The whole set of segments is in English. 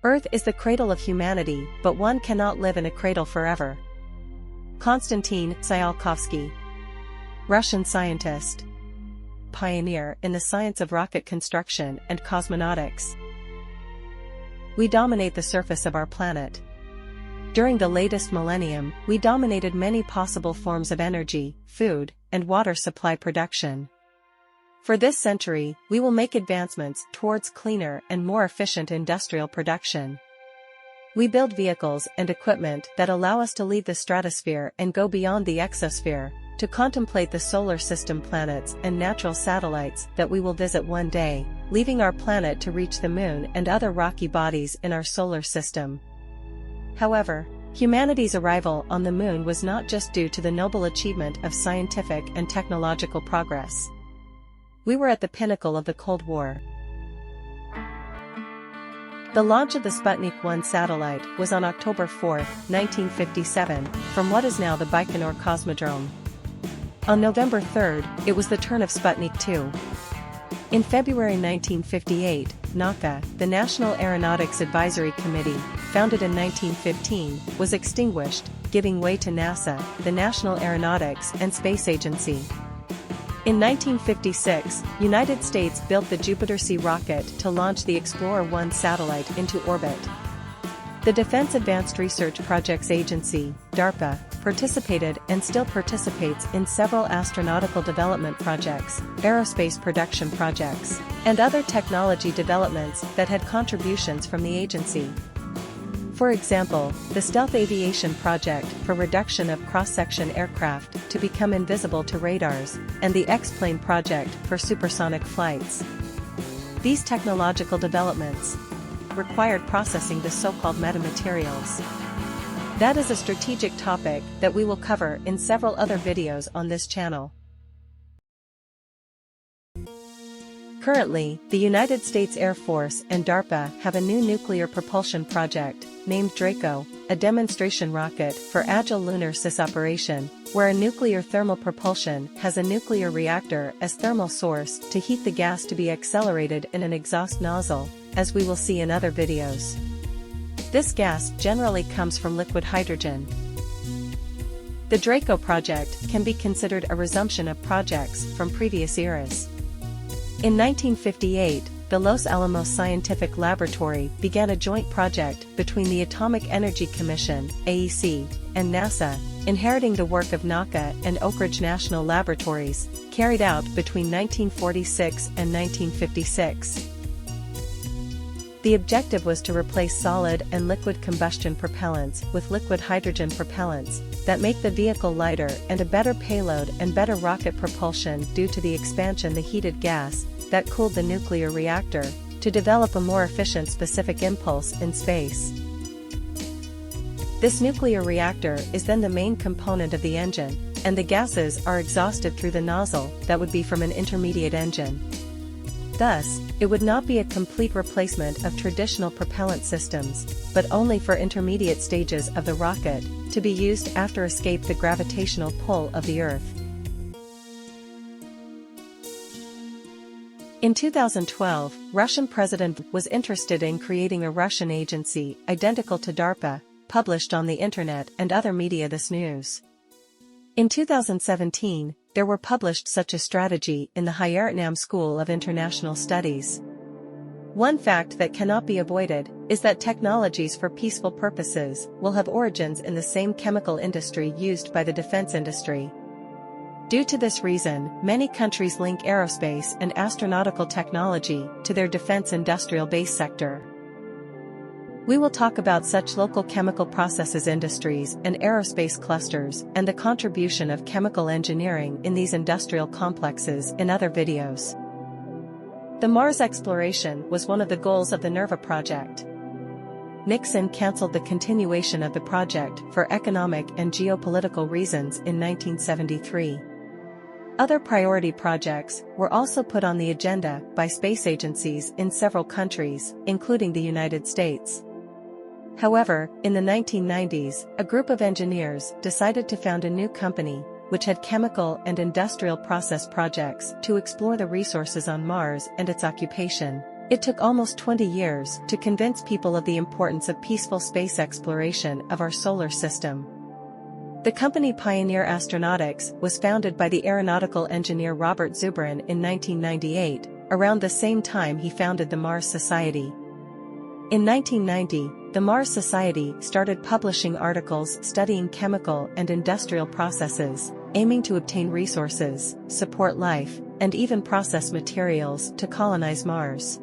Earth is the cradle of humanity, but one cannot live in a cradle forever. Konstantin Tsiolkovsky. Russian scientist. Pioneer in the science of rocket construction and cosmonautics. We dominate the surface of our planet. During the latest millennium, we dominated many possible forms of energy, food, and water supply production. For this century, we will make advancements towards cleaner and more efficient industrial production. We build vehicles and equipment that allow us to leave the stratosphere and go beyond the exosphere, to contemplate the solar system planets and natural satellites that we will visit one day, leaving our planet to reach the moon and other rocky bodies in our solar system. However, humanity's arrival on the moon was not just due to the noble achievement of scientific and technological progress. We were at the pinnacle of the Cold War. The launch of the Sputnik 1 satellite was on October 4, 1957, from what is now the Baikonur Cosmodrome. On November 3, it was the turn of Sputnik 2. In February 1958, NACA, the National Aeronautics Advisory Committee, founded in 1915, was extinguished, giving way to NASA, the National Aeronautics and Space Agency. In 1956, United States built the Jupiter-C rocket to launch the Explorer 1 satellite into orbit. The Defense Advanced Research Projects Agency, DARPA, participated and still participates in several astronautical development projects, aerospace production projects, and other technology developments that had contributions from the agency. For example, the Stealth Aviation Project for reduction of cross-section aircraft to become invisible to radars, and the X-Plane Project for supersonic flights. These technological developments required processing the so-called metamaterials. That is a strategic topic that we will cover in several other videos on this channel. Currently, the United States Air Force and DARPA have a new nuclear propulsion project, named DRACO, a demonstration rocket for agile lunar CIS operation, where a nuclear thermal propulsion has a nuclear reactor as thermal source to heat the gas to be accelerated in an exhaust nozzle, as we will see in other videos. This gas generally comes from liquid hydrogen. The DRACO project can be considered a resumption of projects from previous eras. In 1958, the Los Alamos Scientific Laboratory began a joint project between the Atomic Energy Commission, AIChE, and NASA, inheriting the work of NACA and Oak Ridge National Laboratories, carried out between 1946 and 1956. The objective was to replace solid and liquid combustion propellants with liquid hydrogen propellants that make the vehicle lighter and a better payload and better rocket propulsion due to the expansion of the heated gas that cooled the nuclear reactor, to develop a more efficient specific impulse in space. This nuclear reactor is then the main component of the engine, and the gases are exhausted through the nozzle that would be from an intermediate engine. Thus, it would not be a complete replacement of traditional propellant systems, but only for intermediate stages of the rocket, to be used after escape the gravitational pull of the Earth. In 2012, Russian President was interested in creating a Russian agency identical to DARPA, published on the internet and other media this news. In 2017, there were published such a strategy in the Hyeretnam School of International Studies. One fact that cannot be avoided is that technologies for peaceful purposes will have origins in the same chemical industry used by the defense industry. Due to this reason, many countries link aerospace and astronautical technology to their defense industrial base sector. We will talk about such local chemical processes industries and aerospace clusters and the contribution of chemical engineering in these industrial complexes in other videos. The Mars exploration was one of the goals of the NERVA project. Nixon cancelled the continuation of the project for economic and geopolitical reasons in 1973. Other priority projects were also put on the agenda by space agencies in several countries, including the United States. However, in the 1990s, a group of engineers decided to found a new company, which had chemical and industrial process projects to explore the resources on Mars and its occupation, It took almost 20 years to convince people of the importance of peaceful space exploration of our solar system. The company Pioneer Astronautics was founded by the aeronautical engineer Robert Zubrin in 1998, around the same time he founded the Mars Society. In 1990, the Mars Society started publishing articles studying chemical and industrial processes, aiming to obtain resources, support life, and even process materials to colonize Mars.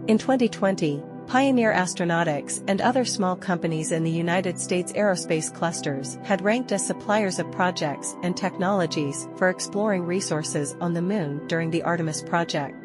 In 2020, Pioneer Astronautics and other small companies in the United States aerospace clusters had ranked as suppliers of projects and technologies for exploring resources on the Moon during the Artemis project.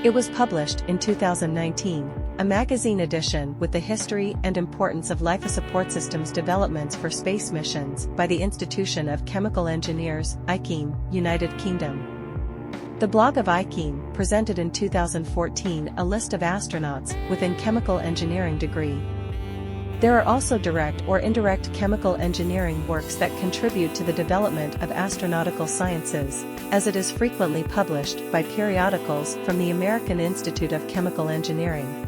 It was published in 2019, a magazine edition with the history and importance of life support systems developments for space missions by the Institution of Chemical Engineers, ICHEME, United Kingdom. The blog of ICHEME presented in 2014 a list of astronauts within chemical engineering degree. There are also direct or indirect chemical engineering works that contribute to the development of astronautical sciences, as it is frequently published by periodicals from the American Institute of Chemical Engineering.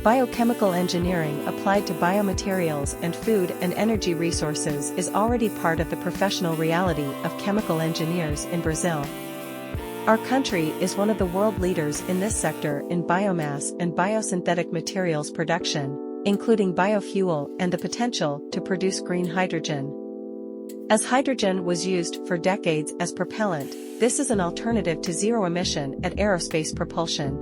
Biochemical engineering applied to biomaterials and food and energy resources is already part of the professional reality of chemical engineers in Brazil. Our country is one of the world leaders in this sector in biomass and biosynthetic materials production, including biofuel and the potential to produce green hydrogen. As hydrogen was used for decades as propellant, this is an alternative to zero-emission at aerospace propulsion.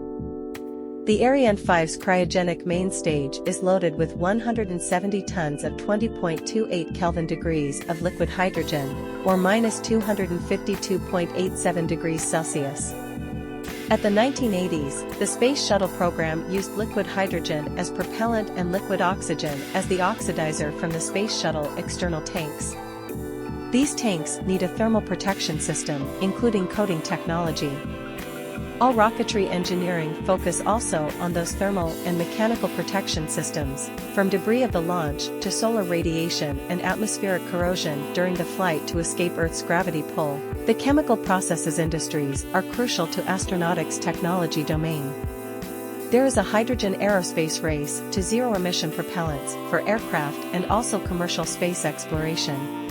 The Ariane 5's cryogenic main stage is loaded with 170 tons of 20.28 Kelvin degrees of liquid hydrogen, or minus 252.87 degrees Celsius. At the 1980s, the Space Shuttle program used liquid hydrogen as propellant and liquid oxygen as the oxidizer from the Space Shuttle external tanks. These tanks need a thermal protection system, including coating technology. All rocketry engineering focus also on those thermal and mechanical protection systems, from debris of the launch to solar radiation and atmospheric corrosion during the flight to escape Earth's gravity pull. The chemical processes industries are crucial to astronautics technology domain. There is a hydrogen aerospace race to zero-emission propellants for aircraft and also commercial space exploration.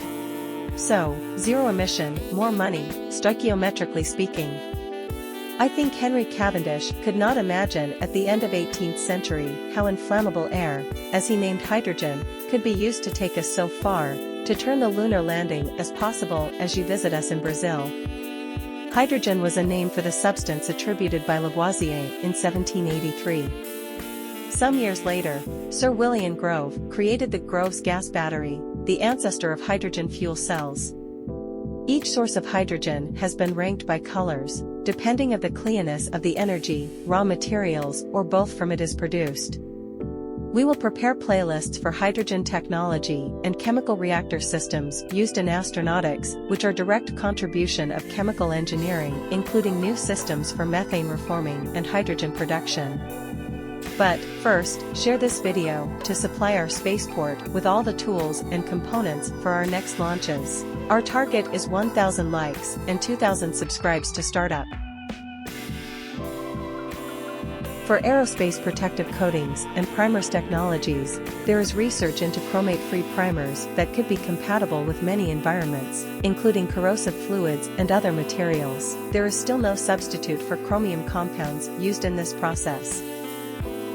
So, zero emission, more money, stoichiometrically speaking. I think Henry Cavendish could not imagine at the end of 18th century how inflammable air, as he named hydrogen, could be used to take us so far, to turn the lunar landing as possible as you visit us in Brazil. Hydrogen was a name for the substance attributed by Lavoisier in 1783. Some years later, Sir William Grove created the Grove's gas battery, the ancestor of hydrogen fuel cells. Each source of hydrogen has been ranked by colors, depending on the cleanness of the energy, raw materials, or both from it is produced. We will prepare playlists for hydrogen technology and chemical reactor systems used in astronautics, which are direct contribution of chemical engineering, including new systems for methane reforming and hydrogen production. But, first, share this video to supply our spaceport with all the tools and components for our next launches. Our target is 1,000 likes and 2,000 subscribes to start up. For aerospace protective coatings and primers technologies, there is research into chromate-free primers that could be compatible with many environments, including corrosive fluids and other materials. There is still no substitute for chromium compounds used in this process.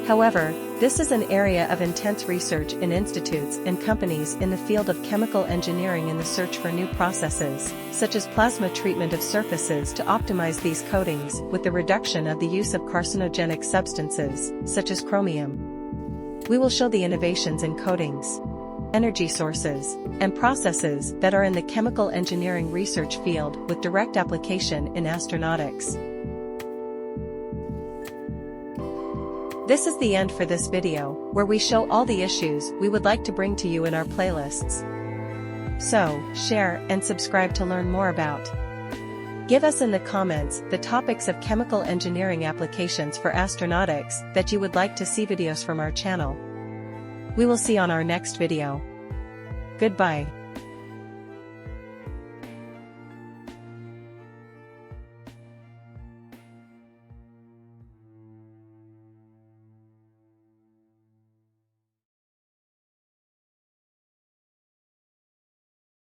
However, this is an area of intense research in institutes and companies in the field of chemical engineering in the search for new processes, such as plasma treatment of surfaces to optimize these coatings with the reduction of the use of carcinogenic substances, such as chromium. We will show the innovations in coatings, energy sources, and processes that are in the chemical engineering research field with direct application in astronautics. This is the end for this video, where we show all the issues we would like to bring to you in our playlists. So, share and subscribe to learn more about. Give us in the comments the topics of chemical engineering applications for astronautics that you would like to see videos from our channel. We will see on our next video. Goodbye.